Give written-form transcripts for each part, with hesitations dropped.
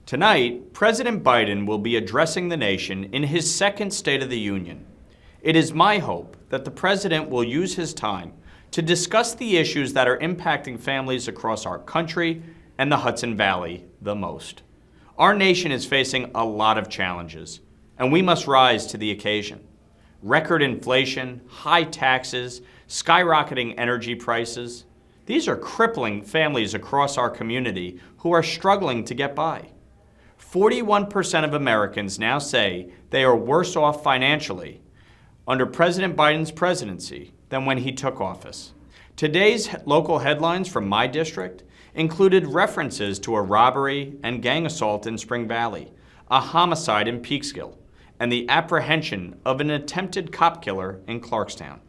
Tonight, President Biden will be addressing the nation in his second State of the Union. It is my hope that the President will use his time to discuss the issues that are impacting families across our country and the Hudson Valley the most. Our nation is facing a lot of challenges, and we must rise to the occasion. Record inflation, high taxes, skyrocketing energy prices. These are crippling families across our community who are struggling to get by. 41% of Americans now say they are worse off financially under President Biden's presidency than when he took office. Today's local headlines from my district included references to a robbery and gang assault in Spring Valley, a homicide in Peekskill, and the apprehension of an attempted cop killer in Clarkstown.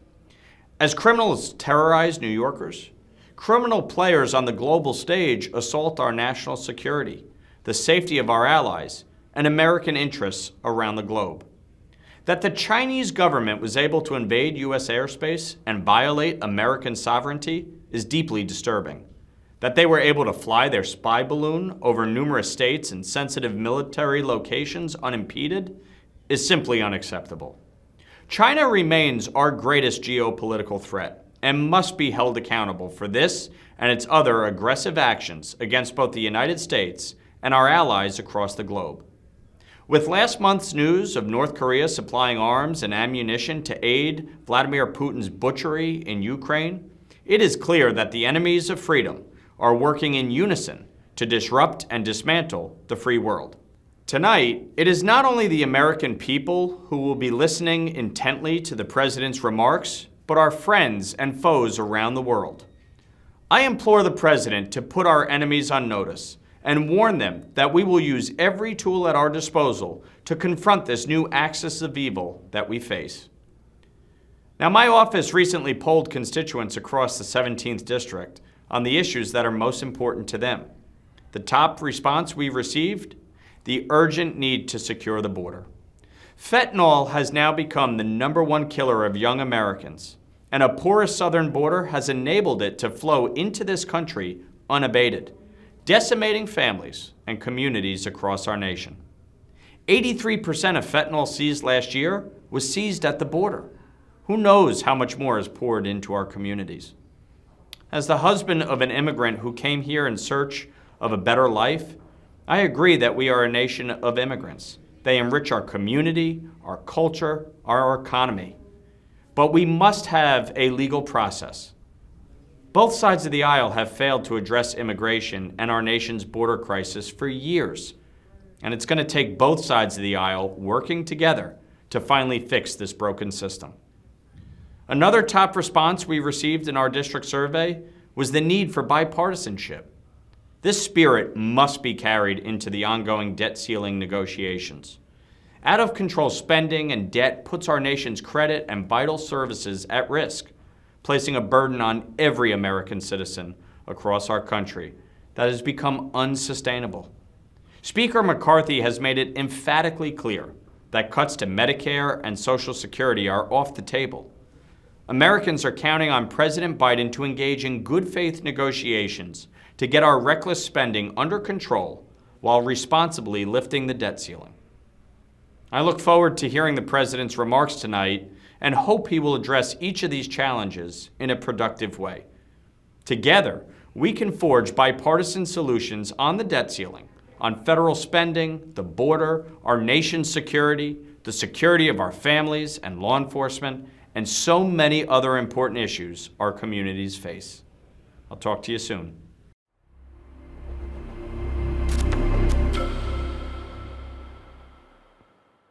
As criminals terrorize New Yorkers, criminal players on the global stage assault our national security, the safety of our allies, and American interests around the globe. That the Chinese government was able to invade U.S. airspace and violate American sovereignty is deeply disturbing. That they were able to fly their spy balloon over numerous states and sensitive military locations unimpeded is simply unacceptable. China remains our greatest geopolitical threat and must be held accountable for this and its other aggressive actions against both the United States and our allies across the globe. With last month's news of North Korea supplying arms and ammunition to aid Vladimir Putin's butchery in Ukraine, it is clear that the enemies of freedom are working in unison to disrupt and dismantle the free world. Tonight, it is not only the American people who will be listening intently to the President's remarks, but our friends and foes around the world. I implore the President to put our enemies on notice and warn them that we will use every tool at our disposal to confront this new axis of evil that we face. Now, my office recently polled constituents across the 17th District on the issues that are most important to them. The top response we received: the urgent need to secure the border. Fentanyl has now become the #1 killer of young Americans, and a porous southern border has enabled it to flow into this country unabated, decimating families and communities across our nation. 83% of fentanyl seized last year was seized at the border. Who knows how much more is poured into our communities? As the husband of an immigrant who came here in search of a better life, I agree that we are a nation of immigrants. They enrich our community, our culture, our economy. But we must have a legal process. Both sides of the aisle have failed to address immigration and our nation's border crisis for years. And it's going to take both sides of the aisle working together to finally fix this broken system. Another top response we received in our district survey was the need for bipartisanship. This spirit must be carried into the ongoing debt ceiling negotiations. Out-of-control spending and debt puts our nation's credit and vital services at risk, placing a burden on every American citizen across our country that has become unsustainable. Speaker McCarthy has made it emphatically clear that cuts to Medicare and Social Security are off the table. Americans are counting on President Biden to engage in good faith negotiations to get our reckless spending under control while responsibly lifting the debt ceiling. I look forward to hearing the President's remarks tonight and hope he will address each of these challenges in a productive way. Together, we can forge bipartisan solutions on the debt ceiling, on federal spending, the border, our nation's security, the security of our families and law enforcement, and so many other important issues our communities face. I'll talk to you soon.